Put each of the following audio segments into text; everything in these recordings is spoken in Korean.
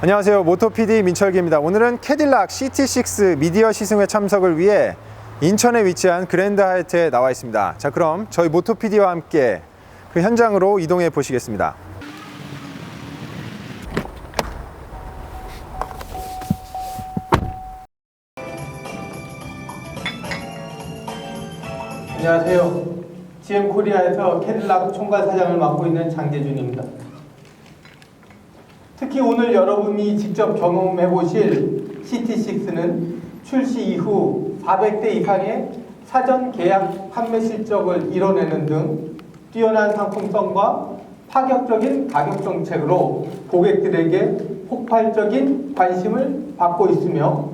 안녕하세요, 모토PD 민철기입니다. 오늘은 캐딜락 CT6 미디어 시승회 참석을 위해 인천에 위치한 그랜드 하얏트에 나와 있습니다. 자, 그럼 저희 모토PD와 함께 그 현장으로 이동해 보시겠습니다. 안녕하세요. GM코리아에서 캐딜락 총괄 사장을 맡고 있는 장재준입니다. 특히 오늘 여러분이 직접 경험해 보실 CT6는 출시 이후 400대 이상의 사전 계약 판매 실적을 이뤄내는 등 뛰어난 상품성과 파격적인 가격 정책으로 고객들에게 폭발적인 관심을 받고 있으며,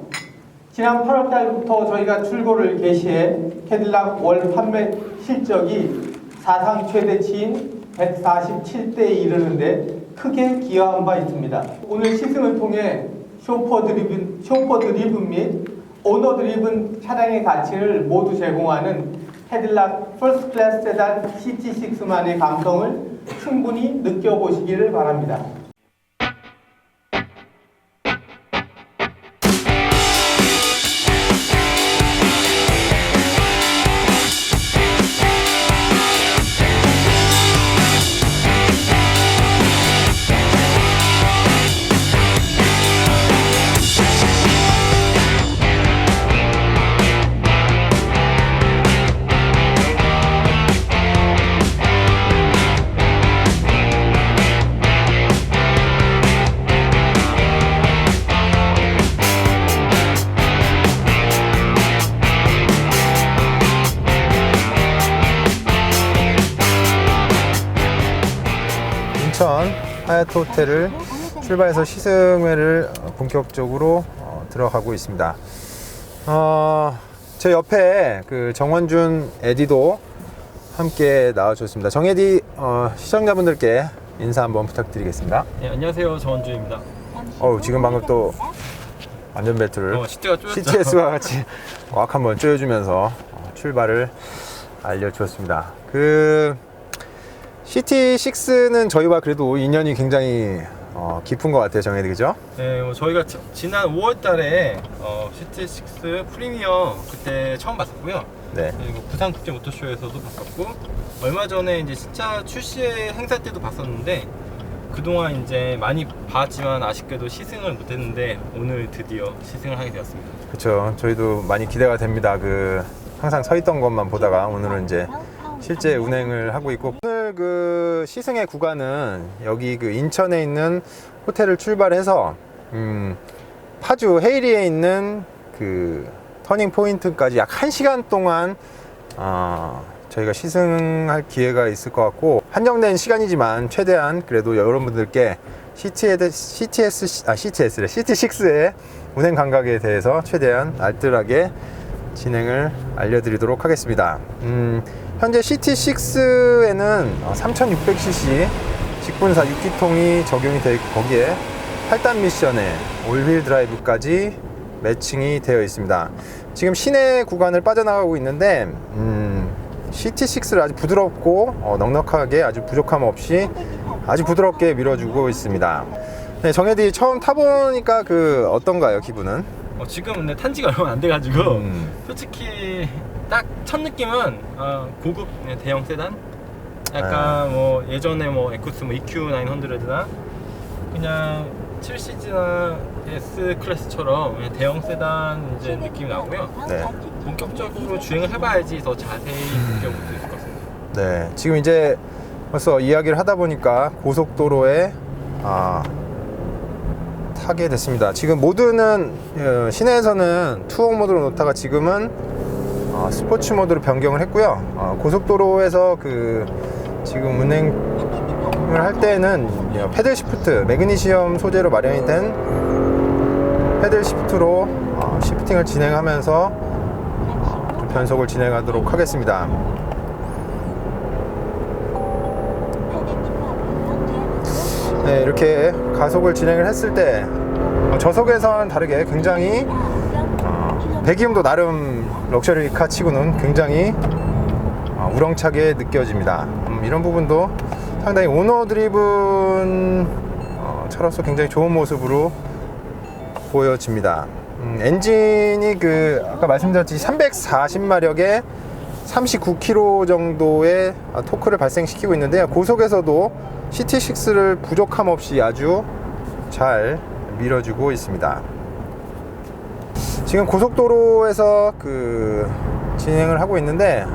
지난 8월 달부터 저희가 출고를 개시해 캐딜락 월 판매 실적이 사상 최대치인 147대에 이르는데 크게 기여한 바 있습니다. 오늘 시승을 통해 쇼퍼 드리븐 및 오너 드리븐 차량의 가치를 모두 제공하는 캐딜락 퍼스트 클래스 세단 CT6만의 감성을 충분히 느껴보시기를 바랍니다. 인천 하얏트 호텔을 출발해서 시승회를 본격적으로 들어가고 있습니다. 제 옆에 그 정원준 에디도 함께 나와주셨습니다. 정 에디, 시청자분들께 인사 한번 부탁드리겠습니다. 네, 안녕하세요, 정원주입니다. 지금 방금 또 안전벨트를 시트가 쪼였죠? CTS와 같이 꽉 한번 조여주면서 출발을 알려주었습니다. CT6는 저희와 그래도 인연이 굉장히 깊은 것 같아요, 정혜디, 그죠? 네, 저희가 지난 5월달에 CT6 프리미어 그때 처음 봤었고요. 네. 그리고 부산 국제 모터쇼에서도 봤었고, 얼마 전에 이제 진짜 출시 행사 때도 봤었는데, 그동안 이제 많이 봤지만 아쉽게도 시승을 못했는데 오늘 드디어 시승을 하게 되었습니다. 그렇죠. 저희도 많이 기대가 됩니다. 항상 서 있던 것만 보다가 오늘은 이제 실제 운행을 하고 있고, 오늘 시승의 구간은 여기 인천에 있는 호텔을 출발해서 파주 헤이리에 있는 터닝 포인트까지 약 1시간 동안 저희가 시승할 기회가 있을 것 같고, 한정된 시간이지만 최대한 그래도 여러분들께 CT6의 운행 감각에 대해서 최대한 알뜰하게 진행을 알려드리도록 하겠습니다. 현재 CT6에는 3600cc 직분사 6기통이 적용이 되어 있고, 거기에 8단 미션에 올휠 드라이브까지 매칭이 되어 있습니다. 지금 시내 구간을 빠져나가고 있는데 CT6를 아주 부드럽고 넉넉하게 아주 부족함 없이 아주 부드럽게 밀어주고 있습니다. 네, 정혜디 처음 타보니까 어떤가요, 기분은? 지금 근데 탄 지가 얼마 안 돼가지고 솔직히 딱 첫 느낌은 고급 대형 세단? 약간 예전에 에쿠스 EQ900나 그냥 7시즈나 S클래스처럼 대형 세단 이제 느낌이 나고요. 네. 본격적으로 주행을 해봐야지 더 자세히 느껴볼 수 있을 것 같습니다. 네, 지금 이제 벌써 이야기를 하다 보니까 고속도로에 타게 됐습니다. 지금 모드는 시내에서는 투어 모드로 놓다가 지금은 스포츠 모드로 변경을 했고요. 고속도로에서 지금 운행을 할 때는 패들 시프트, 매그니시엄 소재로 마련이 된 패들 시프트로 시프팅을 진행하면서 변속을 진행하도록 하겠습니다. 네, 이렇게 가속을 진행을 했을 때 저속에서는 다르게 굉장히 배기음도 나름 럭셔리카 치고는 굉장히 우렁차게 느껴집니다. 이런 부분도 상당히 오너 드리븐 차로서 굉장히 좋은 모습으로 보여집니다. 엔진이 아까 말씀드렸듯이 340마력에 39km 정도의 토크를 발생시키고 있는데요. 고속에서도 CT6를 부족함 없이 아주 잘 밀어주고 있습니다. 지금 고속도로에서 진행을 하고 있는데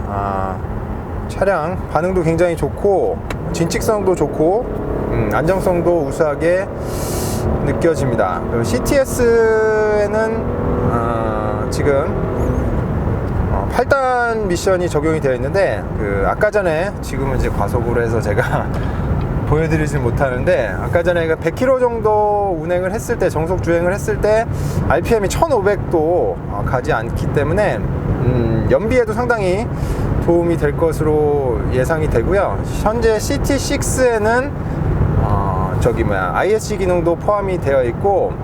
차량 반응도 굉장히 좋고 진칙성도 좋고 안정성도 우수하게 느껴집니다. CTS에는 지금 8단 미션이 적용이 되어 있는데 아까 전에 지금은 이제 과속으로 해서 제가 보여드리지 못하는데 아까 전에 100km 정도 운행을 했을 때 정속 주행을 했을 때 RPM이 1500도 가지 않기 때문에 연비에도 상당히 도움이 될 것으로 예상이 되고요. 현재 CT6에는 ISC 기능도 포함이 되어 있고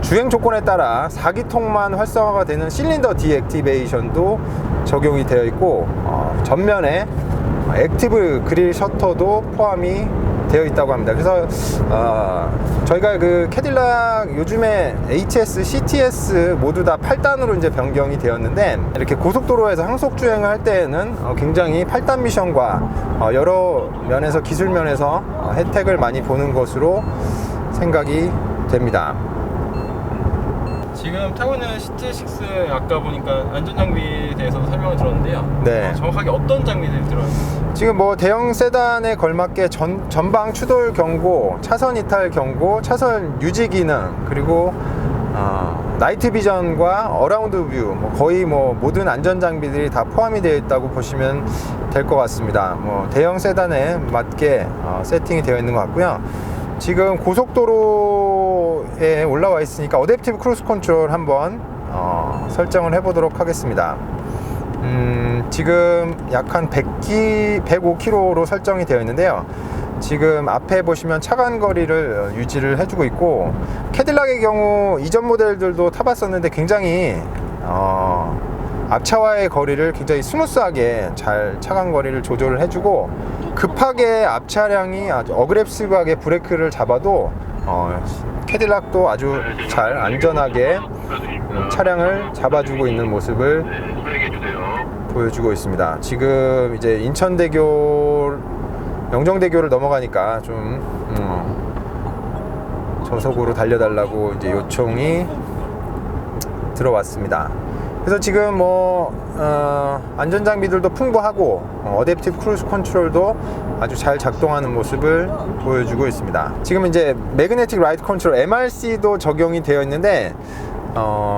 주행 조건에 따라 4기통만 활성화가 되는 실린더 디액티베이션도 적용이 되어 있고 전면에 액티브 그릴 셔터도 포함이 되어 있다고 합니다. 그래서 저희가 캐딜락 요즘에 ATS, CTS 모두 다 8단으로 이제 변경이 되었는데 이렇게 고속도로에서 항속 주행을 할 때에는 굉장히 8단 미션과 여러 면에서 기술 면에서 혜택을 많이 보는 것으로 생각이 됩니다. 지금 타고 있는 CT6 아까 보니까 안전장비에 대해서 설명을 들었는데요. 네. 정확하게 어떤 장비들이 들어있나요? 지금 대형 세단에 걸맞게 전방 추돌 경고, 차선 이탈 경고, 차선 유지 기능, 그리고 나이트 비전과 어라운드 뷰, 거의 모든 안전 장비들이 다 포함이 되어 있다고 보시면 될 것 같습니다. 대형 세단에 맞게 세팅이 되어 있는 것 같고요. 지금 고속도로에 올라와 있으니까 어댑티브 크루즈 컨트롤 한번 설정을 해보도록 하겠습니다. 지금 약 한 105km로 설정이 되어 있는데요. 지금 앞에 보시면 차간 거리를 유지를 해주고 있고 캐딜락의 경우 이전 모델들도 타봤었는데 굉장히 앞차와의 거리를 굉장히 스무스하게 잘 차간 거리를 조절을 해주고 급하게 앞차량이 아주 어그레시브하게 브레이크를 잡아도 캐딜락도 아주 잘 안전하게 차량을 잡아주고 있는 모습을 보여주고 있습니다. 지금 이제 인천대교, 영종대교를 넘어가니까 좀 저속으로 달려달라고 이제 요청이 들어왔습니다. 그래서 지금 안전장비들도 풍부하고 어댑티브 크루즈 컨트롤도 아주 잘 작동하는 모습을 보여주고 있습니다. 지금 이제 매그네틱 라이트 컨트롤 MRC도 적용이 되어 있는데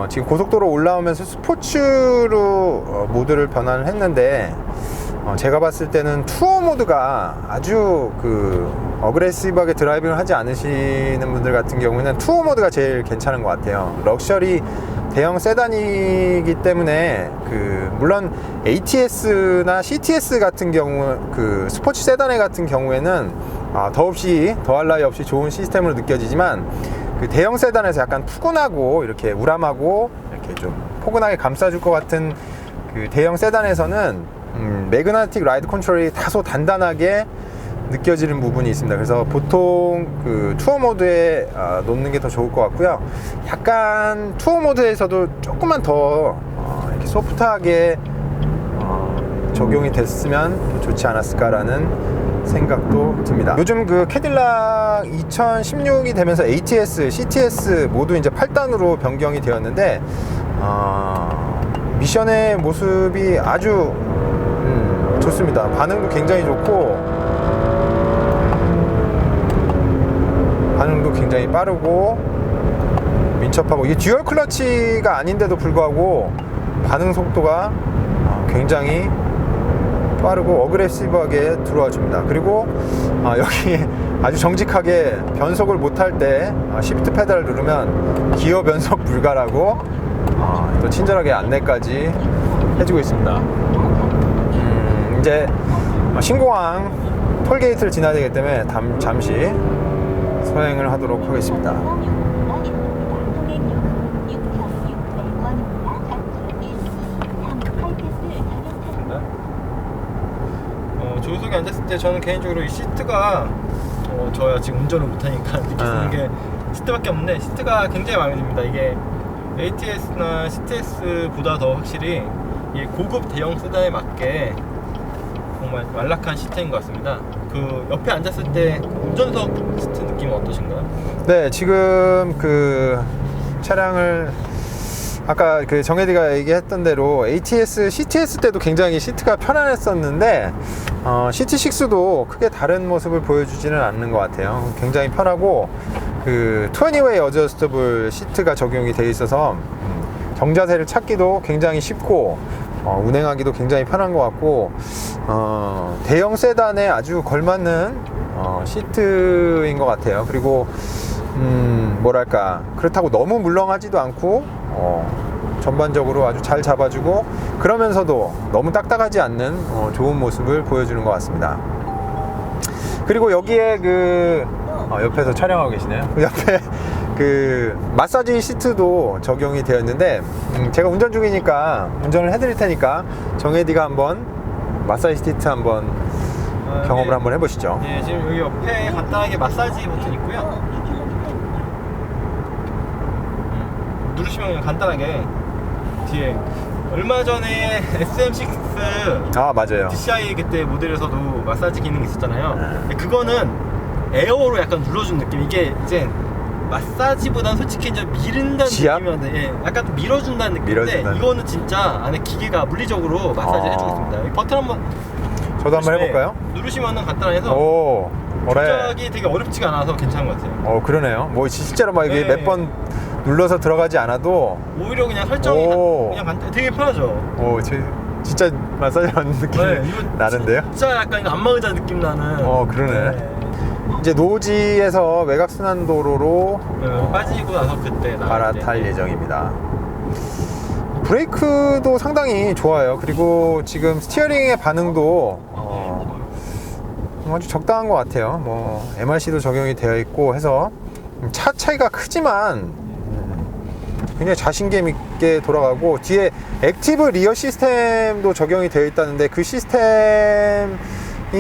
지금 고속도로 올라오면서 스포츠로 모드를 변환을 했는데 제가 봤을 때는 투어 모드가 아주 어그레시브하게 드라이빙을 하지 않으시는 분들 같은 경우에는 투어 모드가 제일 괜찮은 것 같아요. 럭셔리 대형 세단이기 때문에 물론 ATS나 CTS 같은 경우 스포츠 세단에 같은 경우에는 더할 나위 없이 좋은 시스템으로 느껴지지만 대형 세단에서 약간 푸근하고 이렇게 우람하고 이렇게 좀 포근하게 감싸줄 것 같은 대형 세단에서는 매그네틱 라이트 컨트롤이 다소 단단하게 느껴지는 부분이 있습니다. 그래서 보통 투어 모드에 놓는 게 더 좋을 것 같고요. 약간 투어 모드에서도 조금만 더 이렇게 소프트하게 적용이 됐으면 좋지 않았을까라는 생각도 듭니다. 요즘 캐딜락 2016이 되면서 ATS, CTS 모두 이제 8단으로 변경이 되었는데 미션의 모습이 아주 좋습니다. 반응도 굉장히 좋고 반응도 굉장히 빠르고 민첩하고 이게 듀얼 클러치가 아닌데도 불구하고 반응 속도가 굉장히 빠르고 어그레시브하게 들어와 줍니다. 그리고 여기 아주 정직하게 변속을 못할 때 시프트 페달을 누르면 기어 변속 불가라고 또 친절하게 안내까지 해주고 있습니다. 이제 신공항 톨게이트를 지나야 되기 때문에 잠시 서행을 하도록 하겠습니다. 조수석에 앉았을 때 저는 개인적으로 이 시트가 저야 지금 운전을 못하니까 느낄 수 있는 게 시트밖에 없는데 시트가 굉장히 마음에 듭니다. 이게 ATS나 CTS보다 더 확실히 이 고급 대형 세단에 맞게 정말 완락한 시트인 것 같습니다. 그 옆에 앉았을 때 운전석 시트 느낌은 어떠신가요? 네, 지금 그 차량을 아까 그 정혜디가 얘기했던 대로 ATS, CTS 때도 굉장히 시트가 편안했었는데 CT6도 크게 다른 모습을 보여주지는 않는 것 같아요. 굉장히 편하고 그 20웨이 어저스터블 시트가 적용이 되어 있어서 정자세를 찾기도 굉장히 쉽고 운행하기도 굉장히 편한 것 같고 대형 세단에 아주 걸맞는 시트인 것 같아요. 그리고 뭐랄까 그렇다고 너무 물렁하지도 않고 전반적으로 아주 잘 잡아주고 그러면서도 너무 딱딱하지 않는 좋은 모습을 보여주는 것 같습니다. 그리고 여기에 그 옆에서 촬영하고 계시네요. 그 옆에 그 마사지 시트도 적용이 되어 있는데 제가 운전 중이니까 운전을 해드릴 테니까 정혜디가 한번 마사지 시트 한번 경험을 한번 해보시죠. 네, 지금 여기 옆에 간단하게 마사지 버튼 있고요. 누르시면 그냥 간단하게 뒤에 얼마 전에 SM6 맞아요. DCI 그때 모델에서도 마사지 기능이 있었잖아요. 근데 그거는 에어로 약간 눌러준 느낌. 이게 이제 마사지보다는 솔직히 이제 미른다는 지압? 느낌이었는데 예, 약간 좀 밀어준다는 느낌인데 밀어준다는 이거는 진짜 안에 기계가 물리적으로 마사지 해주고 있습니다. 이 버튼 한번 저도 한번 해볼까요? 누르시면은 간단해서 오, 조작이 되게 어렵지가 않아서 괜찮은 것 같아요. 그러네요. 뭐 실제로 막 이게 네. 몇 번 눌러서 들어가지 않아도 오히려 그냥 설정이 그냥 간단, 되게 편하죠. 진짜 마사지 받는 느낌이 이거 나는데요? 진짜 약간 이거 안마의자 느낌 나는. 그러네. 이제 노지에서 외곽순환도로로 빠지고 나서 그때 갈아탈 예정입니다. 브레이크도 상당히 좋아요. 그리고 지금 스티어링의 반응도 아주 적당한 것 같아요. 뭐 MRC도 적용이 되어 있고 해서 차 차이가 크지만 굉장히 자신감 있게 돌아가고 뒤에 액티브 리어 시스템도 적용이 되어 있다는데 그 시스템이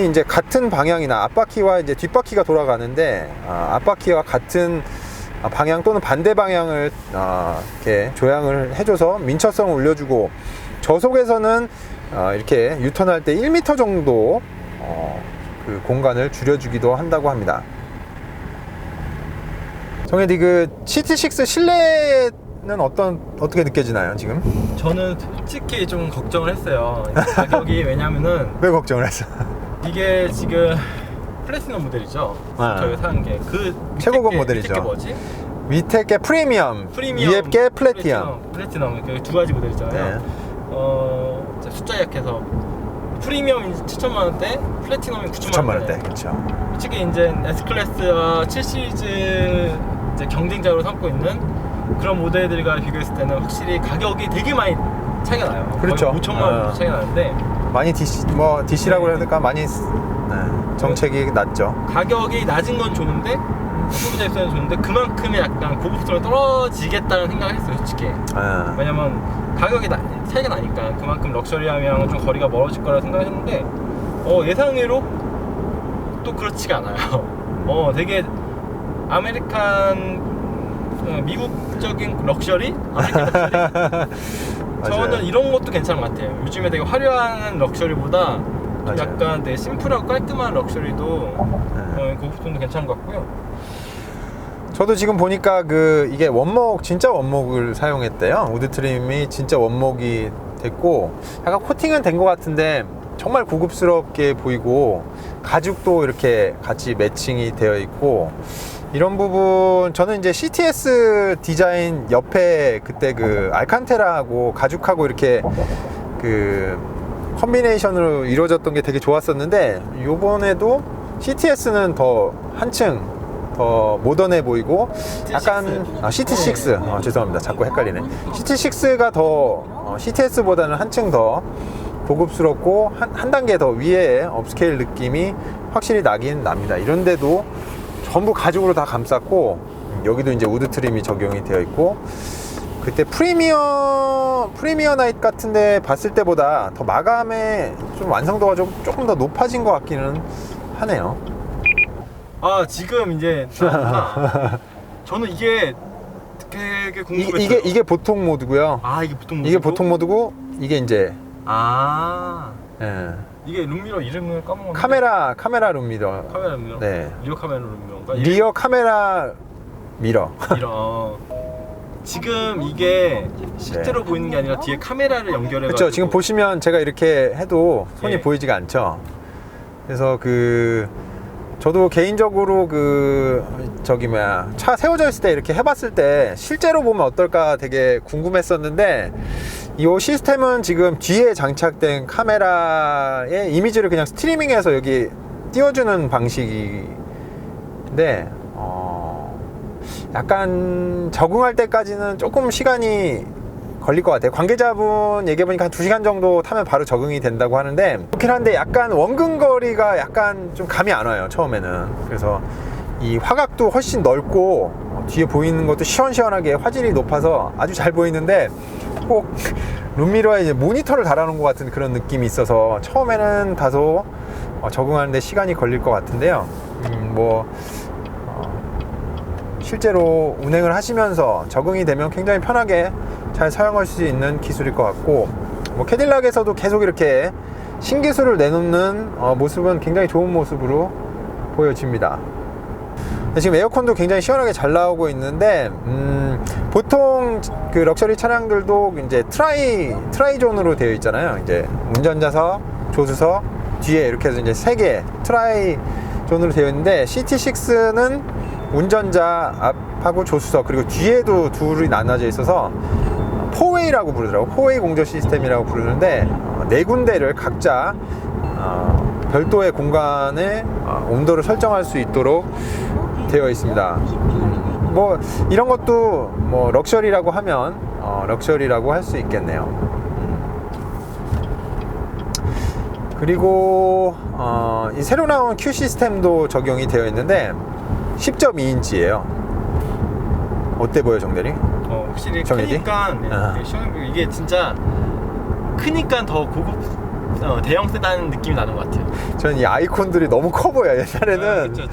이제 같은 방향이나 앞바퀴와 이제 뒷바퀴가 돌아가는데 앞바퀴와 같은 방향 또는 반대 방향을 이렇게 조향을 해줘서 민첩성을 올려주고 저속에서는 이렇게 유턴할 때 1m 정도 그 공간을 줄여주기도 한다고 합니다. 정혜디 그 CT6 실내는 어떻게 느껴지나요 지금? 저는 솔직히 좀 걱정을 했어요. 가격이 왜냐면은 왜 걱정을 했어? 이게 지금 플래티넘 모델이죠. 저희가 사는 게 그 최고급 모델이죠. 밑에 게 뭐지? 밑에 게 프리미엄, 위에 게 플래티넘. 플래티넘 그 두 가지 모델 있잖아요. 네. 숫자 약해서 프리미엄이 7천만 원대, 플래티넘이 9천만 원대. 그렇죠. 솔직히 이제 S 클래스와 7 시리즈 이제 경쟁자로 삼고 있는 그런 모델들과 비교했을 때는 확실히 가격이 되게 많이 차이가 나요. 그렇죠. 거의 5천만 원 차이가 나는데 많이 DC라고 해야 될까? 많이 정책이 낮죠. 가격이 낮은 건 좋은데 소비자 입장에서 좋은데 그만큼의 약간 고급스러움이 떨어지겠다는 생각을 했어요, 솔직히. 왜냐면 가격이 차이가 나니까 그만큼 럭셔리함이랑 좀 거리가 멀어질 거라 생각을 했는데 예상외로 또 그렇지가 않아요. 되게 미국적인 럭셔리? 아메리칸 럭셔리? 저는 이런 것도 괜찮은 것 같아요. 요즘에 되게 화려한 럭셔리보다 좀 약간 되게 심플하고 깔끔한 럭셔리도 고급스러움도 괜찮은 것 같고요. 저도 지금 보니까 이게 진짜 원목을 사용했대요. 우드 트림이 진짜 원목이 됐고 약간 코팅은 된 것 같은데 정말 고급스럽게 보이고 가죽도 이렇게 같이 매칭이 되어 있고 이런 부분 저는 이제 CTS 디자인 옆에 그때 그 알칸테라하고 가죽하고 이렇게 그 컨비네이션으로 이루어졌던 게 되게 좋았었는데 요번에도 CTS는 더 한층 더 모던해 보이고 약간 CT6 죄송합니다 자꾸 헷갈리네. CT6가 더 CTS보다는 한층 더 고급스럽고 한 단계 더 위에 업스케일 느낌이 확실히 나긴 납니다. 이런데도 전부 가죽으로 다 감쌌고 여기도 이제 우드 트림이 적용이 되어 있고 그때 프리미어 나이트 같은데 봤을 때보다 더 마감의 좀 완성도가 조금 더 높아진 것 같기는 하네요. 아 지금 이제 나왔구나. 저는 이게 되게 궁금했어요. 이게 보통 모드고요. 아 이게 보통 모드고? 이게 보통 모드고 이게 이제 예. 이게 룸미러 이름을 까먹었는데 카메라 룸미러. 카메라 룸미러? 네. 리어 카메라 룸미러인가? 리어 카메라 미러. 이런 지금 이게 실제로 보이는 게 아니라 뒤에 카메라를 연결해 그렇죠. 지금 보시면 제가 이렇게 해도 손이 예. 보이지가 않죠. 그래서 저도 개인적으로 차 세워져 있을 때 이렇게 해봤을 때 실제로 보면 어떨까 되게 궁금했었는데, 이 시스템은 지금 뒤에 장착된 카메라의 이미지를 그냥 스트리밍해서 여기 띄워주는 방식인데, 약간 적응할 때까지는 조금 시간이 걸릴 것 같아요. 관계자분 얘기해보니까 한 2시간 정도 타면 바로 적응이 된다고 하는데, 그렇긴 한데 약간 원근거리가 약간 좀 감이 안 와요, 처음에는. 그래서 이 화각도 훨씬 넓고 뒤에 보이는 것도 시원시원하게 화질이 높아서 아주 잘 보이는데, 꼭 룸미러에 이제 모니터를 달아놓은 것 같은 그런 느낌이 있어서 처음에는 다소 적응하는데 시간이 걸릴 것 같은데요. 실제로 운행을 하시면서 적응이 되면 굉장히 편하게 잘 사용할 수 있는 기술일 것 같고, 캐딜락에서도 계속 이렇게 신기술을 내놓는 모습은 굉장히 좋은 모습으로 보여집니다. 지금 에어컨도 굉장히 시원하게 잘 나오고 있는데, 보통 그 럭셔리 차량들도 이제 트라이 존으로 되어 있잖아요. 이제 운전자석, 조수석, 뒤에 이렇게 해서 이제 3개 트라이 존으로 되어 있는데, CT6는 운전자 앞하고 조수석 그리고 뒤에도 둘이 나눠져 있어서 4웨이라고 부르더라고. 4웨이 공조 시스템이라고 부르는데, 4군데를 각자 별도의 공간에 온도를 설정할 수 있도록 되어 있습니다. 이런 것도 럭셔리라고 하면 럭셔리라고 할 수 있겠네요. 그리고 이 새로 나온 Q 시스템도 적용이 되어 있는데 10.2인치예요. 어때 보여, 정대리? 확실히 정혜지? 크니까 시원하고, 이게 진짜 크니까 더 고급 대형 세단 느낌이 나는 것 같아요. 저는 이 아이콘들이 너무 커 보여. 옛날에는 그쵸.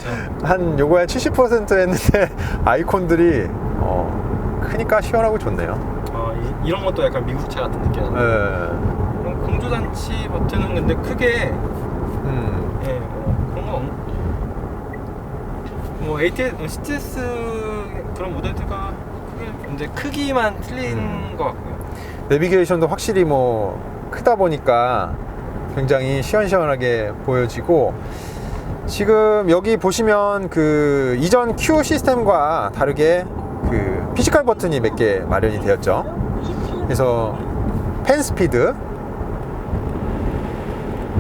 요거에 70% 했는데 아이콘들이 크니까 시원하고 좋네요. 이런 것도 약간 미국차 같은 느낌이 나요. 그럼 공조장치 버튼은 근데 크게 그런 거 ATS, CTS 그런 모델들과 크게 이제 크기만 틀린 것 같고요. 내비게이션도 확실히 크다 보니까 굉장히 시원시원하게 보여지고, 지금 여기 보시면 그 이전 Q 시스템과 다르게 그 피지컬 버튼이 몇 개 마련이 되었죠. 그래서 팬 스피드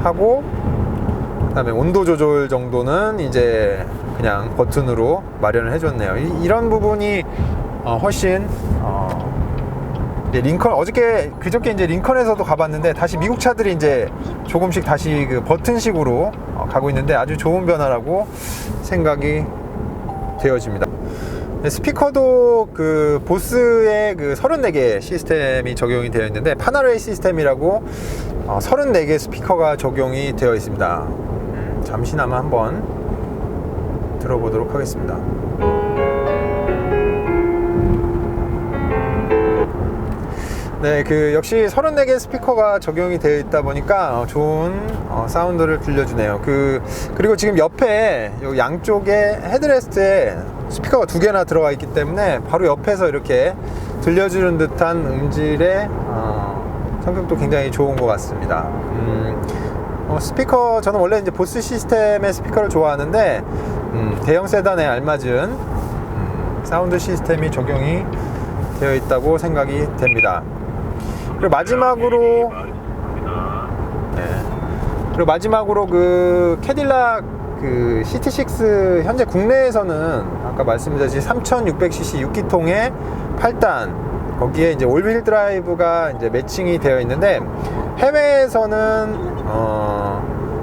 하고, 그다음에 온도 조절 정도는 이제 그냥 버튼으로 마련을 해줬네요. 이런 부분이 훨씬 이제 그저께 이제 링컨에서도 가봤는데, 다시 미국 차들이 이제 조금씩 다시 그 버튼식으로 가고 있는데 아주 좋은 변화라고 생각이 되어집니다. 스피커도 그 보스의 그 34개 시스템이 적용이 되어 있는데, 파나레이 시스템이라고 34개 스피커가 적용이 되어 있습니다. 잠시나마 한번 들어보도록 하겠습니다. 네, 역시 34개 스피커가 적용이 되어 있다 보니까 좋은 사운드를 들려주네요. 그리고 지금 옆에 요 양쪽에 헤드레스트에 스피커가 2개나 들어가 있기 때문에 바로 옆에서 이렇게 들려주는 듯한 음질의 성격도 굉장히 좋은 것 같습니다. 스피커, 저는 원래 이제 보스 시스템의 스피커를 좋아하는데, 대형 세단에 알맞은 사운드 시스템이 적용이 되어 있다고 생각이 됩니다. 그리고 마지막으로 그 캐딜락 그 CT6 현재 국내에서는 아까 말씀드렸듯이 3600cc 6기통의 8단, 거기에 이제 올휠 드라이브가 이제 매칭이 되어 있는데, 해외에서는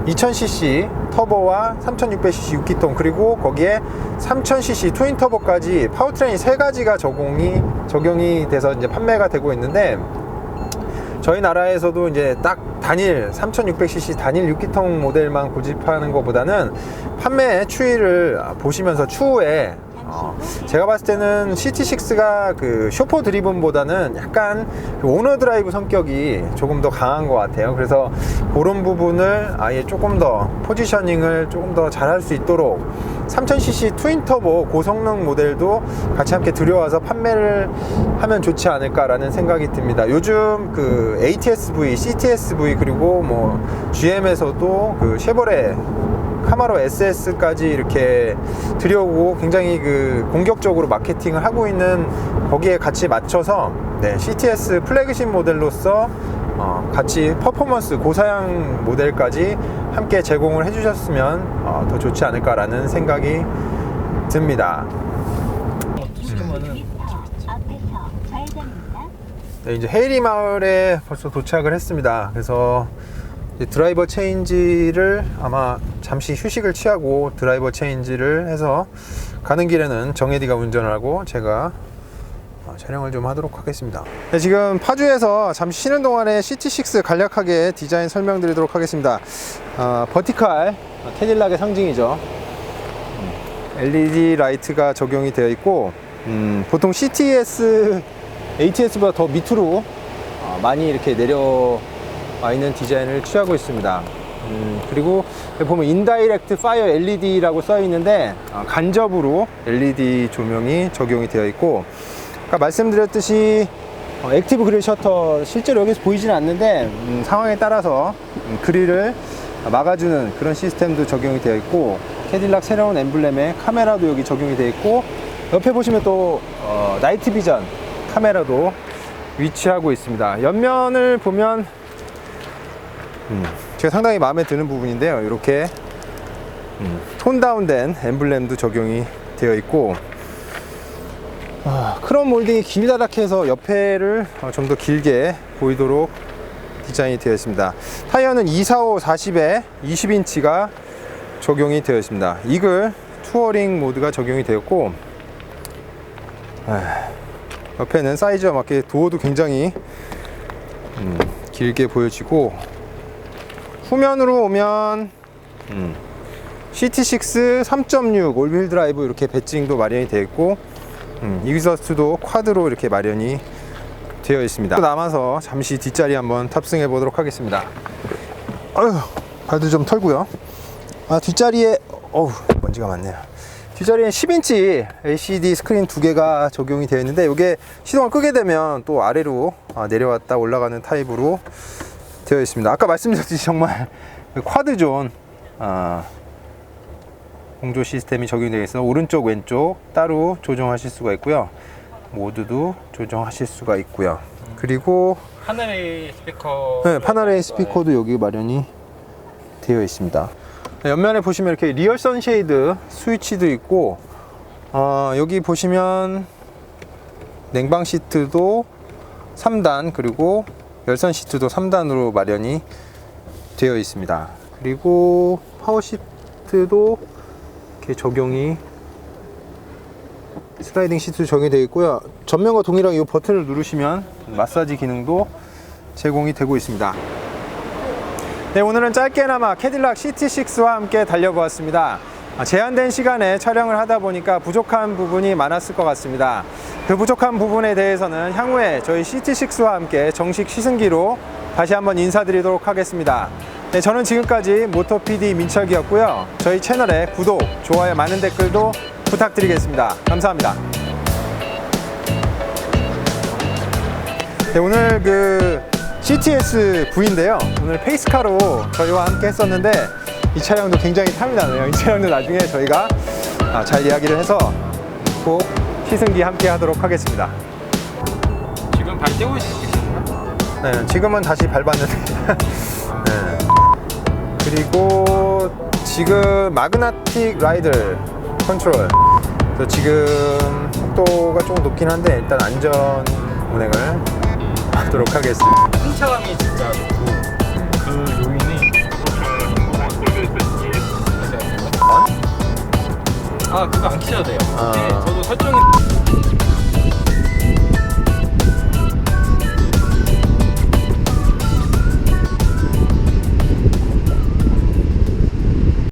2000cc 터보와 3600cc 6기통, 그리고 거기에 3000cc 트윈 터보까지 파워트레인 3가지가 적용이 돼서 이제 판매가 되고 있는데, 저희 나라에서도 이제 딱 단일 3600cc 단일 6기통 모델만 고집하는 것보다는 판매 추이를 보시면서 추후에 제가 봤을 때는 CT6가 그 쇼퍼 드리븐보다는 약간 그 오너 드라이브 성격이 조금 더 강한 것 같아요. 그래서 그런 부분을 아예 조금 더 포지셔닝을 조금 더 잘할 수 있도록 3000cc 트윈 터보 고성능 모델도 같이 함께 들여와서 판매를 하면 좋지 않을까라는 생각이 듭니다. 요즘 그 ATS-V, CTS-V 그리고 뭐 GM에서도 그 쉐보레 카마로 SS까지 이렇게 들여오고 굉장히 그 공격적으로 마케팅을 하고 있는 거기에 같이 맞춰서 CTS 플래그십 모델로서 같이 퍼포먼스 고사양 모델까지 함께 제공을 해주셨으면 더 좋지 않을까라는 생각이 듭니다. 네, 이제 헤이리 마을에 벌써 도착을 했습니다. 그래서 드라이버 체인지를 아마 잠시 휴식을 취하고 드라이버 체인지를 해서 가는 길에는 정혜디가 운전을 하고 제가 촬영을 좀 하도록 하겠습니다. 네, 지금 파주에서 잠시 쉬는 동안에 CT6 간략하게 디자인 설명드리도록 하겠습니다. 버티칼 캐딜락의 상징이죠. LED 라이트가 적용이 되어 있고 보통 CTS, ATS보다 더 밑으로 많이 이렇게 내려와 있는 디자인을 취하고 있습니다. 그리고 보면 인다이렉트 파이어 LED라고 써 있는데 간접으로 LED 조명이 적용이 되어 있고, 아까 말씀드렸듯이 액티브 그릴 셔터 실제로 여기서 보이지는 않는데 상황에 따라서 그릴을 막아주는 그런 시스템도 적용이 되어 있고, 캐딜락 새로운 엠블렘에 카메라도 여기 적용이 되어 있고, 옆에 보시면 또 나이트 비전 카메라도 위치하고 있습니다. 옆면을 보면 제가 상당히 마음에 드는 부분인데요, 이렇게 톤 다운된 엠블렘도 적용이 되어 있고, 크롬 몰딩이 길다랗게 옆에를 좀 더 길게 보이도록 디자인이 되어 있습니다. 타이어는 245 40에 20인치가 적용이 되어 있습니다. 이글 투어링 모드가 적용이 되었고, 옆에는 사이즈와 맞게 도어도 굉장히 길게 보여지고, 후면으로 오면 CT6 3.6 올휠 드라이브 이렇게 배칭도 마련이 되어 있고, 이그저스트도 쿼드로 이렇게 마련이 되어 있습니다. 또 남아서 잠시 뒷자리 한번 탑승해 보도록 하겠습니다. 발도 좀 털고요. 뒷자리에 먼지가 많네요. 뒷자리에 10인치 LCD 스크린 2개가 적용이 되어 있는데, 이게 시동을 끄게 되면 또 아래로 내려왔다 올라가는 타입으로 되어 있습니다. 아까 말씀드렸듯이 정말 쿼드존 공조 시스템이 적용되어 있어 오른쪽 왼쪽 따로 조정하실 수가 있고요, 모드도 조정하실 수가 있고요. 그리고 하늘의 스피커, 파나레이 스피커도 여기 마련이 되어 있습니다. 옆면에 보시면 이렇게 리얼 선쉐이드 스위치도 있고, 여기 보시면 냉방 시트도 3단 그리고 열선 시트도 3단으로 마련이 되어 있습니다. 그리고 파워 시트도 이렇게 적용이, 슬라이딩 시트도 적용이 되어 있고요. 전면과 동일하게 이 버튼을 누르시면 마사지 기능도 제공이 되고 있습니다. 네, 오늘은 짧게나마 캐딜락 CT6와 함께 달려보았습니다. 제한된 시간에 촬영을 하다 보니까 부족한 부분이 많았을 것 같습니다. 그 부족한 부분에 대해서는 향후에 저희 CT6와 함께 정식 시승기로 다시 한번 인사드리도록 하겠습니다. 네, 저는 지금까지 모토 PD 민철기였고요. 저희 채널에 구독, 좋아요, 많은 댓글도 부탁드리겠습니다. 감사합니다. 네, 오늘 그 CTS-V인데요. 오늘 페이스카로 저희와 함께 했었는데, 이 차량도 굉장히 탐이 나네요. 이 차량도 나중에 저희가 잘 이야기를 해서 꼭 시승기 함께 하도록 하겠습니다. 지금 발 떼고 있으신가요? 네, 지금은 다시 밟았는데 네. 그리고 지금 마그나틱 라이드 컨트롤, 지금 속도가 조금 높긴 한데 일단 안전 운행을 하도록 하겠습니다. 승차감이 진짜 좋고, 그 요인이 그거 안 키셔도 돼요. 네, 저도 설정이